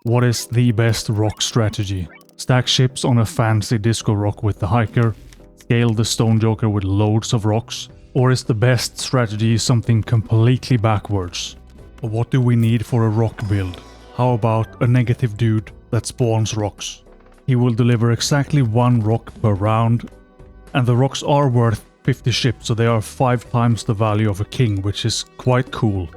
What is the best rock strategy? Stack ships on a fancy disco rock with the hiker, scale the stone joker with loads of rocks, or is the best strategy something completely backwards? What do we need for a rock build? How about a negative dude that spawns rocks? He will deliver exactly 1 rock per round, and the rocks are worth 50 ships, so they are 5 times the value of a king, which is quite cool.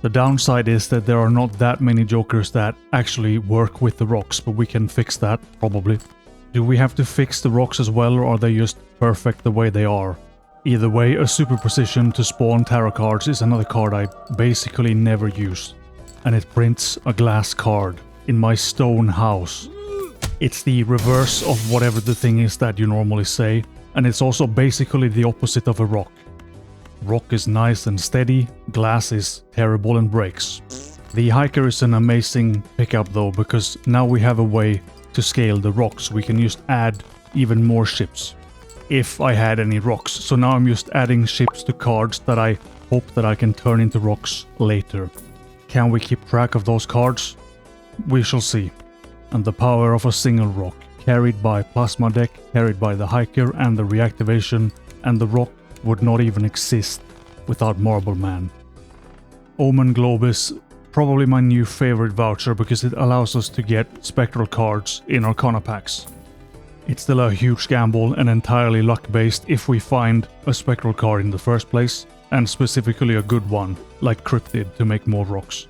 The downside is that there are not that many jokers that actually work with the rocks, but we can fix that, probably. Do we have to fix the rocks as well, or are they just perfect the way they are? Either way, a super precision to spawn tarot cards is another card I basically never use. And it prints a glass card in my stone house. It's the reverse of whatever the thing is that you normally say, and it's also basically the opposite of a rock. Rock is nice and steady, glass is terrible and breaks. The hiker is an amazing pickup though, because now we have a way to scale the rocks. We can just add even more ships. If I had any rocks. So now I'm just adding ships to cards that I hope that I can turn into rocks later. Can we keep track of those cards? We shall see. And the power of a single rock, carried by plasma deck, carried by the hiker and the reactivation, and the rock would not even exist without Marble Man. Omen Globe is probably my new favorite voucher because it allows us to get spectral cards in Arcana packs. It's still a huge gamble and entirely luck-based if we find a spectral card in the first place, and specifically a good one, like Cryptid, to make more rocks.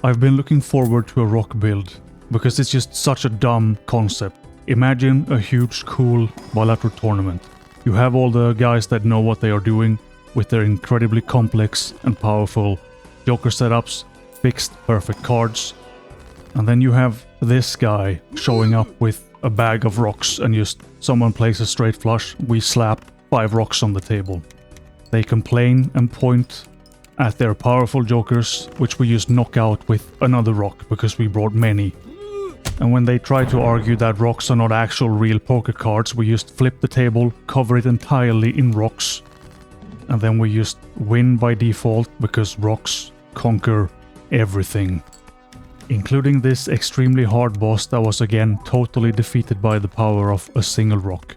I've been looking forward to a rock build, because it's just such a dumb concept. Imagine a huge cool Balatro tournament. You have all the guys that know what they are doing, with their incredibly complex and powerful joker setups, fixed perfect cards. And then you have this guy showing up with a bag of rocks, and just someone plays a straight flush, we slap 5 rocks on the table. They complain and point at their powerful jokers, which we just knock out with another rock because we brought many. And when they try to argue that rocks are not actual real poker cards, we just flip the table, cover it entirely in rocks, and then we just win by default because rocks conquer everything. Including this extremely hard boss that was again totally defeated by the power of a single rock.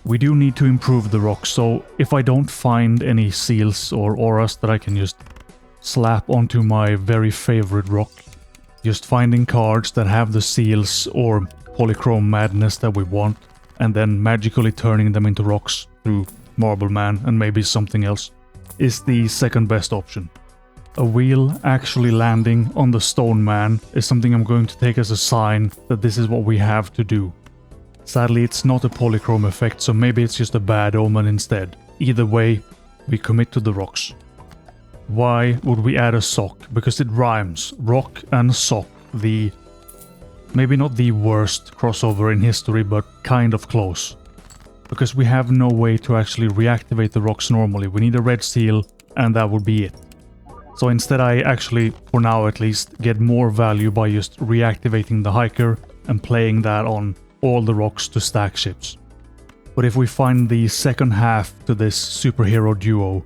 We do need to improve the rocks, so if I don't find any seals or auras that I can just slap onto my very favorite rock, just finding cards that have the seals or polychrome madness that we want, and then magically turning them into rocks through Marble Man and maybe something else, is the second best option. A wheel actually landing on the Stone Man is something I'm going to take as a sign that this is what we have to do. Sadly, it's not a polychrome effect, so maybe it's just a bad omen instead. Either way, we commit to the rocks. Why would we add a sock? Because it rhymes. Rock and sock. Maybe not the worst crossover in history, but kind of close. Because we have no way to actually reactivate the rocks normally. We need a red seal, and that would be it. So instead I actually, for now at least, get more value by just reactivating the hiker and playing that on all the rocks to stack ships. But if we find the second half to this superhero duo,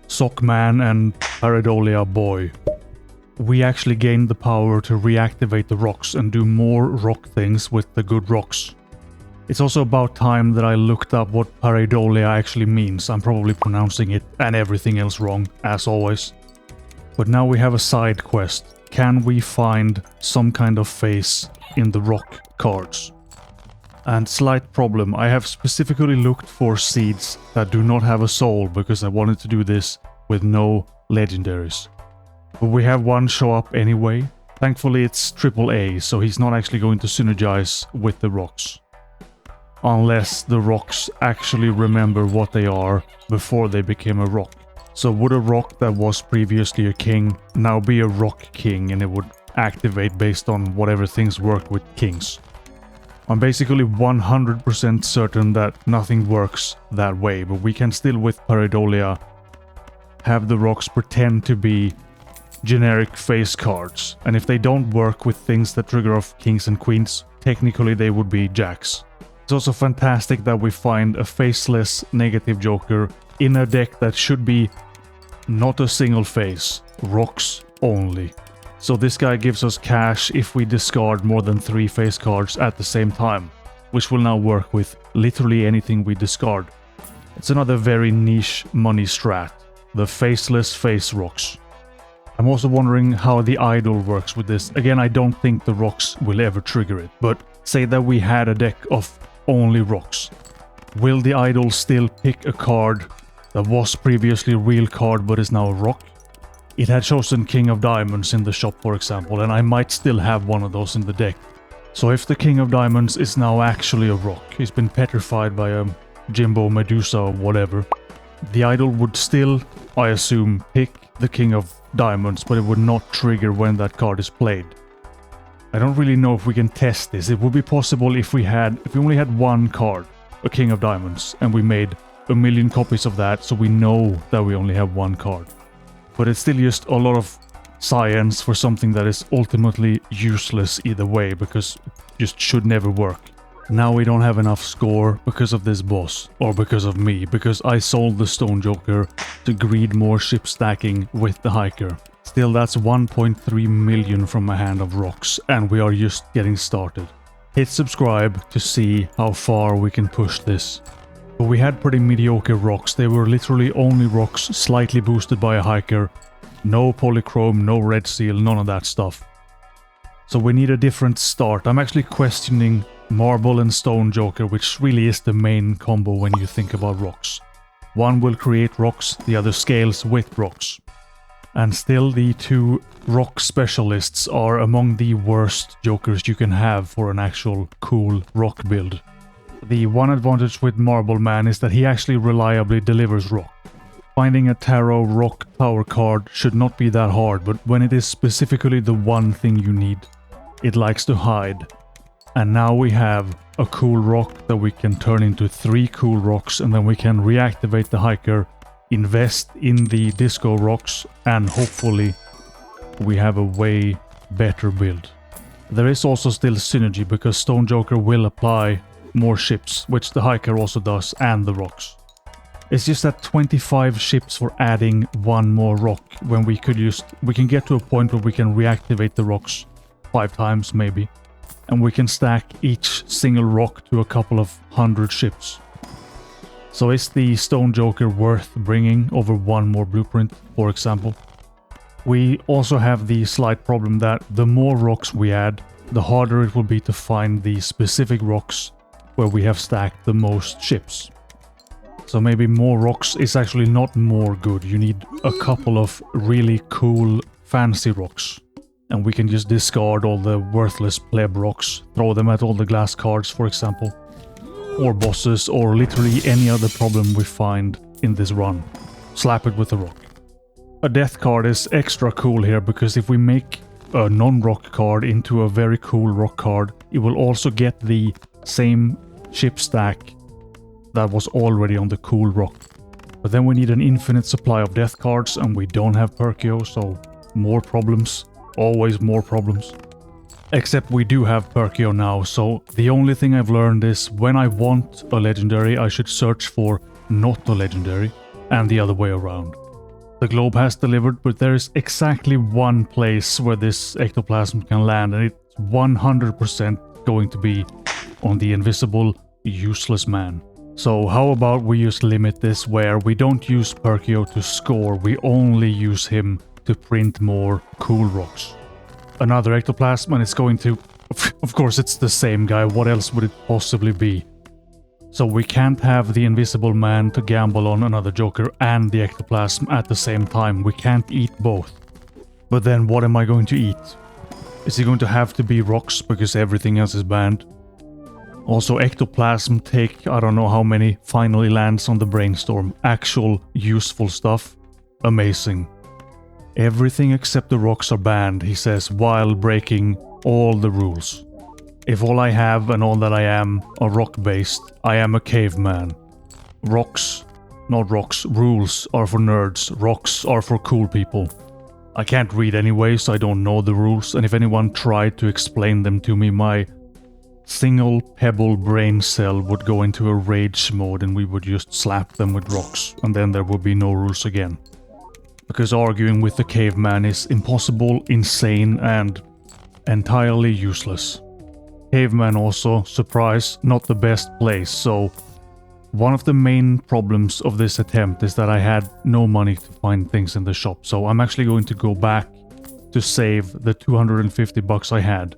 Sockman and Paridolia Boy, we actually gain the power to reactivate the rocks and do more rock things with the good rocks. It's also about time that I looked up what Paridolia actually means. I'm probably pronouncing it and everything else wrong, as always. But now we have a side quest. Can we find some kind of face in the rock cards? And slight problem, I have specifically looked for seeds that do not have a soul because I wanted to do this with no legendaries. But we have one show up anyway. Thankfully it's AAA, so he's not actually going to synergize with the rocks. Unless the rocks actually remember what they are before they became a rock. So would a rock that was previously a king now be a rock king, and it would activate based on whatever things worked with kings? I'm basically 100% certain that nothing works that way, but we can still with Paridolia have the rocks pretend to be generic face cards, and if they don't work with things that trigger off kings and queens, technically they would be jacks. It's also fantastic that we find a faceless negative joker in a deck that should be not a single face, rocks only. So this guy gives us cash if we discard more than 3 face cards at the same time, which will now work with literally anything we discard. It's another very niche money strat, the Faceless face rocks. I'm also wondering how the idol works with this. Again, I don't think the rocks will ever trigger it, but say that we had a deck of only rocks. Will the idol still pick a card that was previously a real card but is now a rock? It had chosen King of Diamonds in the shop, for example, and I might still have one of those in the deck. So if the King of Diamonds is now actually a rock, he's been petrified by a Jimbo Medusa or whatever, the idol would still, I assume, pick the King of Diamonds, but it would not trigger when that card is played. I don't really know if we can test this. It would be possible if we only had one card, a King of Diamonds, and we made a million copies of that, so we know that we only have one card. But it's still just a lot of science for something that is ultimately useless either way, because it just should never work. Now we don't have enough score because of this boss, or because of me, because I sold the Stone Joker to greed more ship stacking with the hiker. Still, that's 1.3 million from a hand of rocks, and we are just getting started. Hit subscribe to see how far we can push this. But we had pretty mediocre rocks. They were literally only rocks slightly boosted by a hiker. No polychrome, no red seal, none of that stuff. So we need a different start. I'm actually questioning Marble and Stone Joker, which really is the main combo when you think about rocks. One will create rocks, the other scales with rocks. And still, the 2 rock specialists are among the worst jokers you can have for an actual cool rock build. The one advantage with Marble Man is that he actually reliably delivers rock. Finding a tarot rock power card should not be that hard, but when it is specifically the one thing you need, it likes to hide. And now we have a cool rock that we can turn into 3 cool rocks, and then we can reactivate the hiker, invest in the disco rocks, and hopefully we have a way better build. There is also still synergy because Stone Joker will apply more ships, which the hiker also does, and the rocks. It's just that 25 ships for adding 1 more rock, when we can get to a point where we can reactivate the rocks 5 times maybe, and we can stack each single rock to a couple of 100 ships. So is the Stone Joker worth bringing over 1 more blueprint, for example? We also have the slight problem that the more rocks we add, the harder it will be to find the specific rocks where we have stacked the most ships. So maybe more rocks is actually not more good. You need a couple of really cool fancy rocks. And we can just discard all the worthless pleb rocks, throw them at all the glass cards, for example. Or bosses, or literally any other problem we find in this run. Slap it with a rock. A death card is extra cool here because if we make a non-rock card into a very cool rock card, it will also get the same ship stack that was already on the cool rock. But then we need an infinite supply of death cards, and we don't have Perkeo, so more problems. Always more problems. Except we do have Perkeo now, so the only thing I've learned is when I want a legendary, I should search for not a legendary, and the other way around. The globe has delivered, but there is exactly one place where this ectoplasm can land, and it's 100% going to be on the invisible, useless man. So how about we just limit this where we don't use Perkeo to score, we only use him to print more cool rocks. Another ectoplasm, and it's going to... Of course it's the same guy, what else would it possibly be? So we can't have the invisible man to gamble on another joker and the ectoplasm at the same time. We can't eat both. But then what am I going to eat? Is it going to have to be rocks because everything else is banned? Also, ectoplasm take I don't know how many finally lands on the brainstorm. Actual useful stuff. Amazing. Everything except the rocks are banned, he says, while breaking all the rules. If all I have and all that I am are rock-based, I am a caveman. Rocks, not rocks, rules are for nerds, rocks are for cool people. I can't read anyway, so I don't know the rules, and if anyone tried to explain them to me, my single pebble brain cell would go into a rage mode and we would just slap them with rocks, and then there would be no rules again. because arguing with the caveman is impossible, insane, and entirely useless. Caveman also, surprise, not the best place, so one of the main problems of this attempt is that I had no money to find things in the shop, so I'm actually going to go back to save the 250 bucks I had.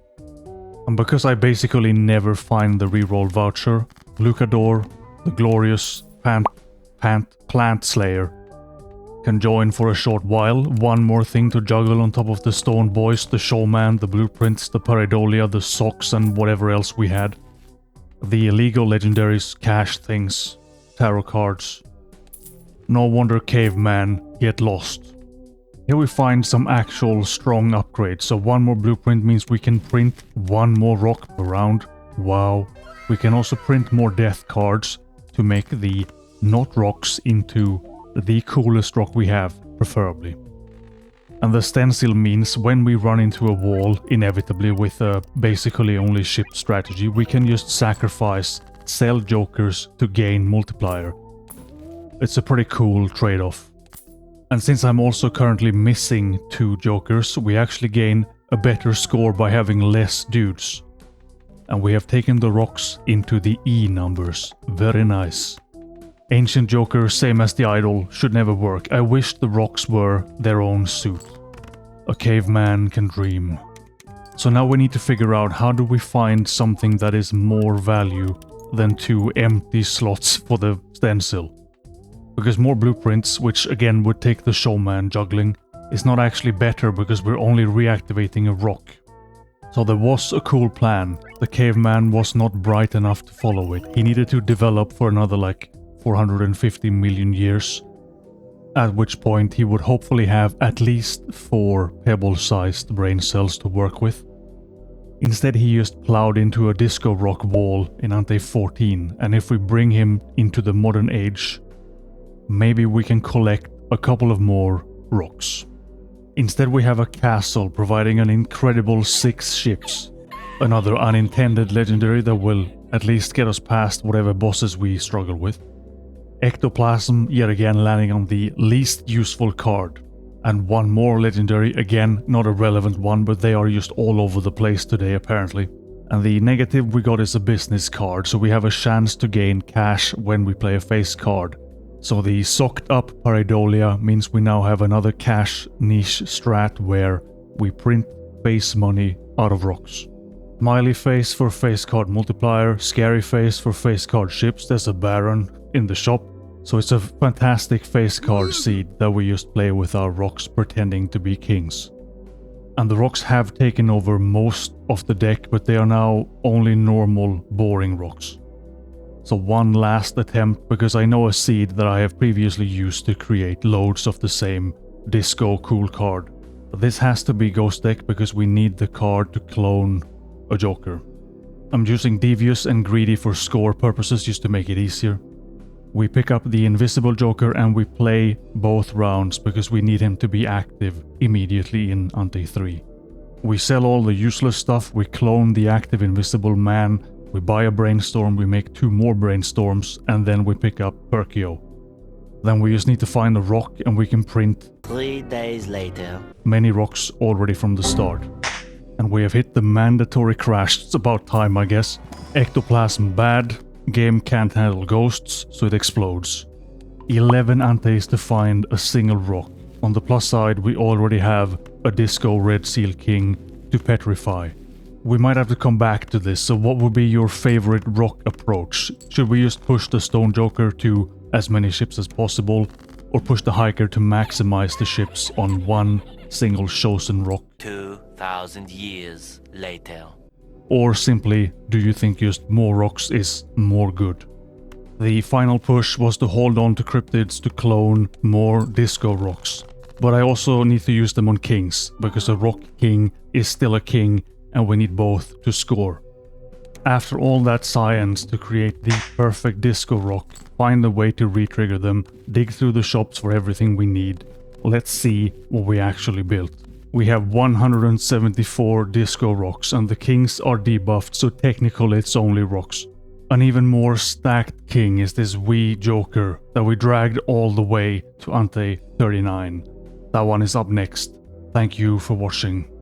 And because I basically never find the reroll voucher, Lucador, the glorious Plant Slayer, can join for a short while. One more thing to juggle on top of the Stone Boys, the Showman, the Blueprints, the Paridolia, the Socks, and whatever else we had. The illegal legendaries, cash things, tarot cards. No wonder Caveman get lost. Here we find some actual strong upgrades. So one more blueprint means we can print one more rock per round. Wow. We can also print more death cards to make the not rocks into the coolest rock we have, preferably. And the stencil means when we run into a wall, inevitably with a basically only ship strategy, we can just sacrifice, sell jokers to gain multiplier. It's a pretty cool trade-off. And since I'm also currently missing 2 jokers, we actually gain a better score by having less dudes. And we have taken the rocks into the E numbers. Very nice. Ancient Joker, same as the idol, should never work. I wish the rocks were their own suit. A caveman can dream. So now we need to figure out how do we find something that is more value than 2 empty slots for the stencil. Because more blueprints, which again would take the Showman juggling, is not actually better because we're only reactivating a rock. So there was a cool plan. The caveman was not bright enough to follow it. He needed to develop for another 450 million years, at which point he would hopefully have at least 4 pebble-sized brain cells to work with. Instead he just plowed into a disco rock wall in Ante 14, and if we bring him into the modern age, maybe we can collect a couple of more rocks. Instead we have a castle providing an incredible 6 ships, another unintended legendary that will at least get us past whatever bosses we struggle with. Ectoplasm yet again landing on the least useful card. And one more legendary, again not a relevant one, but they are just all over the place today apparently. And the negative we got is a business card, so we have a chance to gain cash when we play a face card. So the socked up Paridolia means we now have another cash niche strat where we print face money out of rocks. Smiley face for face card multiplier, scary face for face card ships. There's a Baron in the shop. So it's a fantastic face card seed that we just play with our rocks pretending to be kings. And the rocks have taken over most of the deck, but they are now only normal, boring rocks. So one last attempt, because I know a seed that I have previously used to create loads of the same disco cool card. But this has to be ghost deck because we need the card to clone a joker. I'm using Devious and Greedy for score purposes just to make it easier. We pick up the invisible joker and we play both rounds because we need him to be active immediately in Ante 3. We sell all the useless stuff, we clone the active invisible man, we buy a brainstorm, we make 2 more brainstorms, and then we pick up Perkeo. Then we just need to find a rock and we can print 3 days later. Many rocks already from the start. And we have hit the mandatory crash. It's about time, I guess. Ectoplasm bad. Game can't handle ghosts, so it explodes. 11 antes to find a single rock. On the plus side, we already have a Disco Red Seal King to petrify. We might have to come back to this, so what would be your favorite rock approach? Should we just push the Stone Joker to as many ships as possible, or push the Hiker to maximize the ships on one single chosen rock? 2,000 years later. Or simply, do you think just more rocks is more good? The final push was to hold on to cryptids to clone more disco rocks. But I also need to use them on kings, because a rock king is still a king and we need both to score. After all that science to create the perfect disco rock, find a way to re-trigger them, dig through the shops for everything we need. Let's see what we actually built. We have 174 disco rocks and the kings are debuffed, so technically it's only rocks. An even more stacked king is this wee joker that we dragged all the way to Ante 39. That one is up next. Thank you for watching.